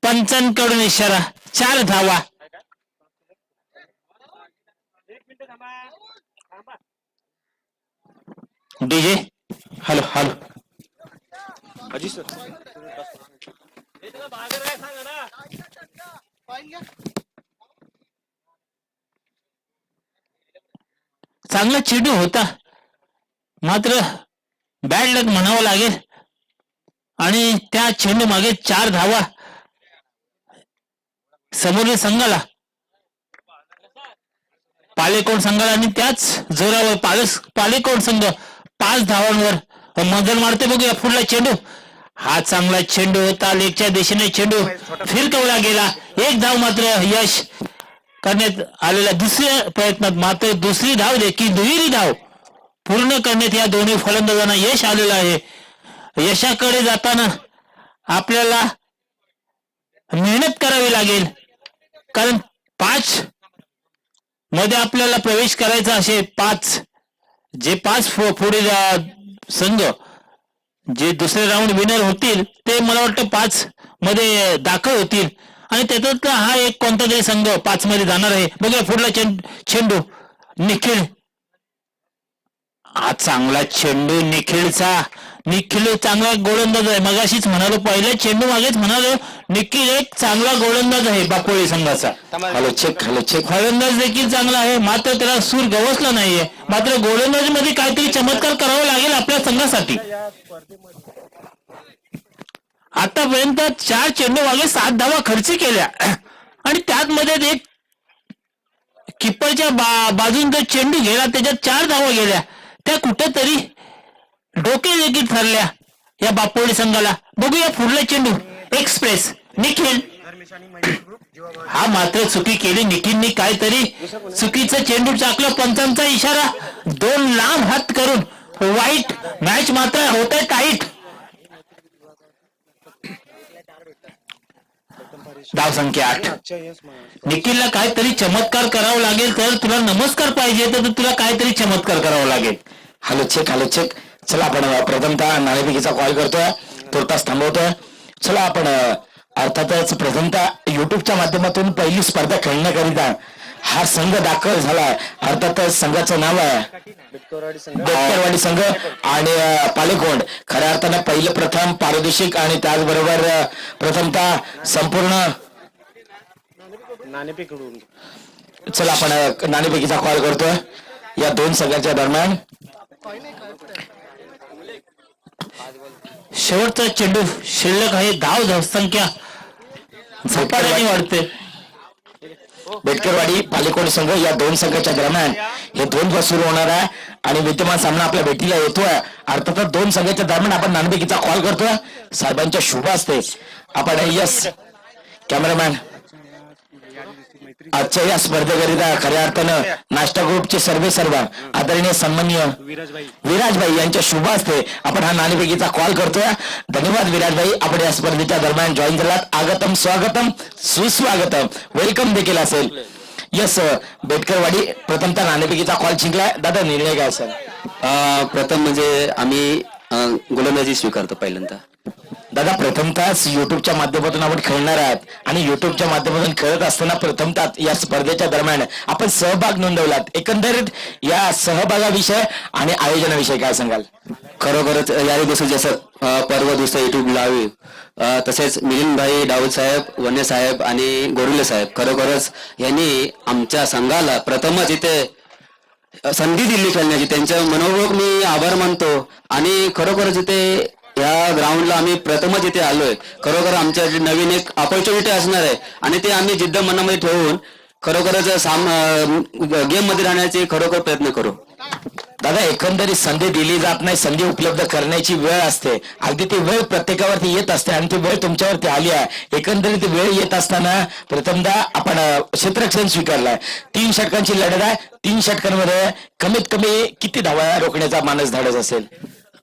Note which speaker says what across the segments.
Speaker 1: पंचांकडून इशारा, 4 धावा. DJ hello hello
Speaker 2: अजी सर
Speaker 1: चांगला चेंडू होता, मात्र बॅड लक म्हणावं लागेल. आणि त्या चेंडू मागे 4 धावा समोरील संघाला, पालेकोट संघाला. आणि त्याच जोरावर पालेकोट संघ 5 धावांवर मजल मारते. बघूया पुढला चेंडू. हा चांगला चेंडू होता, लेगच्या दिशेने चेंडू फिरकवला गेला. 1 धाव मात्र यश करण्यात आलेल्या दुसऱ्या प्रयत्नात. मात्र दुसरी धाव देखील दुहेरी धाव पूर्ण करण्यात या दोन्ही फलंदाजांना यश आलेलं आहे. यशाकडे जाताना आपल्याला मेहनत करावी लागेल, कारण 5 मध्ये आपल्याला प्रवेश करायचा असेल. 5 पुढील संघ जे दुसरे राऊंड विनर होतील ते मला वाटतं 5 मध्ये दाखल होतील. आणि त्याच्यातला हा एक कोणता तरी संघ 5 मध्ये जाणार आहे. बघा पुढला चेंडू निखिल. हा चांगला चेंडू निखिलचा. निखिल चांगला गोलंदाज आहे. मगाशीच म्हणालो, पहिल्या चेंडू मागेच म्हणालो, निखिल एक चांगला गोलंदाज आहे बापोळी संघाचा.
Speaker 2: हॅलो चेक
Speaker 1: फलंदाज देखील चांगला आहे, मात्र त्याला सूर गवसला नाहीये. मात्र गोलंदाजी मध्ये काहीतरी चमत्कार करावा लागेल आपल्या संघासाठी. आतापर्यंत 4 चेंडू मागे 7 धावा खर्च केल्या, आणि त्यात मध्ये एक किप्परच्या बाजून जो चेंडू गेला त्याच्यात 4 धावा गेल्या. त्या कुठेतरी डोके देखील ठरल्या या बापोळी संघाला. बघूया पुढला चेंडू एक्सप्रेस निखिल. हा मात्र चुकी केली निखिलनी, काहीतरी चुकीचं चेंडू टाकलं. पंचांचा इशारा, 2 लांब हात करून वाईट. मॅच मात्र होत आहे टाईट. धाव संख्या 8. निखिलला काहीतरी चमत्कार करावा लागेल. तर तुला नमस्कार पाहिजे तर तुला काहीतरी चमत्कार करावा लागेल.
Speaker 2: Hello check. चला आपण प्रथमतः नाणेफेकीचा कॉल करतोय, तुर्तास थांबवतोय. चला आपण अर्थातच प्रथमतः युट्यूबच्या माध्यमातून पहिली स्पर्धा खेळण्याकरिता हा संघ दाखल झाला. अर्थातच संघाचं नाव आहे बेटकरवाडी संघ आणि पालेकोंड. खऱ्या अर्थानं पहिलं प्रथम पारदर्शक आणि त्याचबरोबर प्रथमतः संपूर्ण नाणेफेकीकडून. चला आपण नाणेफेकीचा कॉल करतोय या 2 संघांच्या दरम्यान.
Speaker 1: शेवटचा चेंडू शिल्लक आहे. धाव संख्या झपाट्याने वाढते.
Speaker 2: बेटकरवाडी पालेकोड संघ या 2 संघाच्या दरम्यान हे 2 सुरू होणार आहे आणि विद्यमान सामना आपल्या भेटीला येतोय. अर्थातच 2 संघाच्या दरम्यान आपण नाणेफेकीचा कॉल करतोय. साहेबांच्या शुभ असते आपण यस कॅमेरामॅन आजच्या या स्पर्धेकरिता खऱ्या अर्थानं नाश्ता ग्रुपचे सर्व आदरणीय सन्माननीय विराजभाई यांच्या शुभ असते आपण हा नाणेफेकीचा कॉल करतोय. धन्यवाद विराजभाई, आपण या स्पर्धेच्या दरम्यान जॉईन झालात. आगतम स्वागतम सुस्वागतम वेलकम देखील असेल. यस बेटकरवाडी प्रथमतः नाणेफेकीचा कॉल जिंकलाय. दादा निर्णय काय असेल?
Speaker 3: प्रथम म्हणजे आम्ही गोलंदाजी स्वीकारतो पहिल्यांदा.
Speaker 2: दादा प्रथमतः युट्यूबच्या माध्यमातून आपण खेळणार आहात आणि युट्यूबच्या माध्यमातून खेळत असताना प्रथमतः या स्पर्धेच्या दरम्यान आपण सहभाग नोंदवलात. एकंदरीत या सहभागाविषयी आणि आयोजनाविषयी काय सांगाल?
Speaker 3: खरोखरच याही दिवशी जसं पर्व दुसरं युट्यूब लावे, तसेच मिलिंदभाई डाऊद साहेब, वन्य साहेब आणि गोरिले साहेब खरोखरच यांनी आमच्या संघाला प्रथमच इथे संधी दिली खेळण्याची. त्यांच्या मनोभाव मी आभार मानतो. आणि खरोखरच इथे या ग्राउंडला आम्ही प्रथमच इथे आलोय. खरोखर आमच्या नवीन एक ऑपॉर्च्युनिटी असणार आहे आणि ते आम्ही जिद्द मनामध्ये ठेवून खरोखरच गेम मध्ये राहण्याचे खरोखर प्रयत्न करू.
Speaker 2: दादा एकंदरीत संधी दिली जात नाही, संधी उपलब्ध करण्याची वेळ असते. अगदी ती वेळ प्रत्येकावरती येत असते आणि ती वेळ तुमच्यावरती आली आहे. एकंदरीत वेळ येत असताना प्रथमतः आपण क्षेत्ररक्षण स्वीकारलाय. 3 षटकांची लढत आहे. 3 षटकांमध्ये कमीत कमी किती धावा रोखण्याचा मानस धाडस असेल?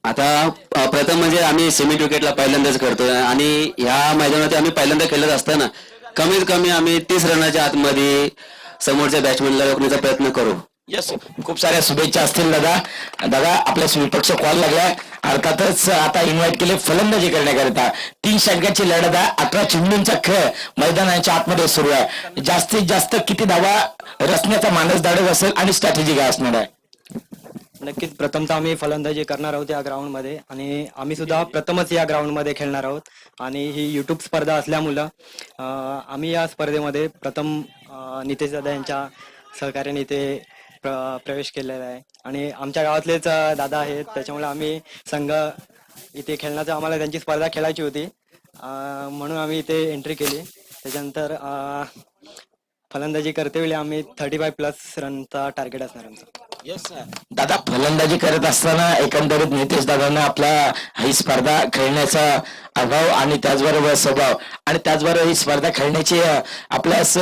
Speaker 3: आता प्रथम म्हणजे आम्ही सेमी क्रिकेटला पहिल्यांदाच करतोय आणि ह्या मैदानात आम्ही पहिल्यांदा खेळत असताना कमीत कमी आम्ही 30 रनाच्या आतमध्ये समोरच्या बॅट्समॅनला रोखण्याचा प्रयत्न करू.
Speaker 2: यस, खूप साऱ्या शुभेच्छा असतील दादा. दादा आपल्या विपक्ष कॉल लागलाय. अर्थातच आता इन्व्हाइट केले फलंदाजी करण्याकरिता. 3 षटकाची लढत आहे. 11 चेंडूंचा खेळ मैदानाच्या आतमध्ये सुरू आहे. जास्तीत जास्त किती धावा रचण्याचा मानस धाडक असेल आणि स्ट्रॅटेजी काय असणार आहे?
Speaker 4: नक्कीच प्रथमतः आम्ही फलंदाजी करणार आहोत या ग्राउंडमध्ये आणि आम्ही सुद्धा प्रथमच या ग्राउंडमध्ये खेळणार आहोत आणि ही युट्यूब स्पर्धा असल्यामुळं आम्ही या स्पर्धेमध्ये प्रथम नितेश दादा यांच्या सहकार्याने इथे प्रवेश केलेला आहे आणि आमच्या गावातलेच दादा आहेत, त्याच्यामुळे आम्ही संघ इथे खेळण्याचं आम्हाला त्यांची स्पर्धा खेळायची होती म्हणून आम्ही इथे एंट्री केली. त्याच्यानंतर फलंदाजी करतेवेळी आम्ही 35+ रनचा टार्गेट असणार आमचा.
Speaker 2: दादा फलंदाजी करत असताना एकंदरीत नितेश दादांना आपला ही स्पर्धा खेळण्याचा अभाव आणि त्याचबरोबर स्वभाव आणि त्याचबरोबर ही स्पर्धा खेळण्याची आपल्यास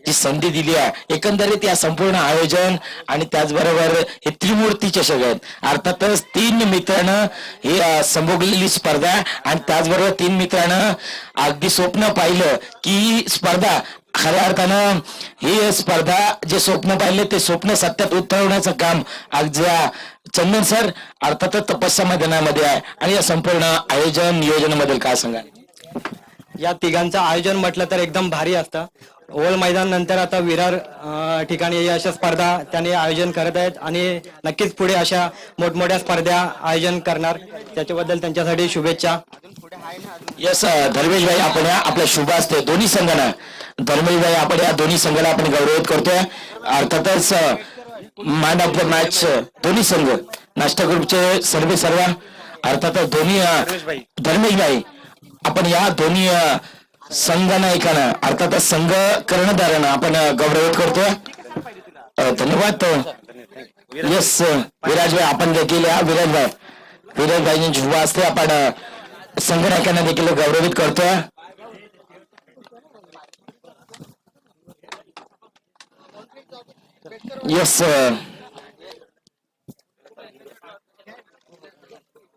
Speaker 2: जी संधी दिली आहे, एकंदरीत या संपूर्ण आयोजन आणि त्याचबरोबर हे त्रिमूर्ती चषक आहेत. अर्थातच 3 मित्रांनं ही संभोगलेली स्पर्धा आणि त्याचबरोबर 3 मित्रांनं अगदी स्वप्न पाहिलं की स्पर्धा खऱ्या अर्थानं ही स्पर्धा जे स्वप्न पाहिले ते स्वप्न सत्यात उतरवण्याचं काम आज चंदन सर अर्थातच तपस्या मैदानामध्ये आहे. आणि या संपूर्ण आयोजन नियोजनाबद्दल काय सांगाल?
Speaker 4: या तिघांचं आयोजन म्हटलं तर एकदम भारी असतं. ओवल मैदान नंतर आता विरार ठिकाणी अशा स्पर्धा त्यांनी आयोजन करत आहेत आणि नक्कीच पुढे अशा मोठमोठ्या स्पर्धा आयोजन करणार, त्याच्याबद्दल त्यांच्यासाठी शुभेच्छा.
Speaker 2: यस धर्मेश भाई, आपण आपल्या शुभ असते दोन्ही संघांना. धर्मेश भाई, आपण या दोन्ही संघाला आपण गौरवित करतोय. अर्थातच मॅन ऑफ द मॅच दोन्ही संघ नाश्ता ग्रुपचे सर्व अर्थातच दोन्ही धर्मेश भाई, आपण या दोन्ही संघांना एकानं अर्थातच संघ कर्णधारांना आपण गौरवित करतोय. धन्यवाद. यस विराज भाई, आपण देखील या विराज भाईंची शुभ असते आपण संघनायकांना देखील गौरवित करतोय. यस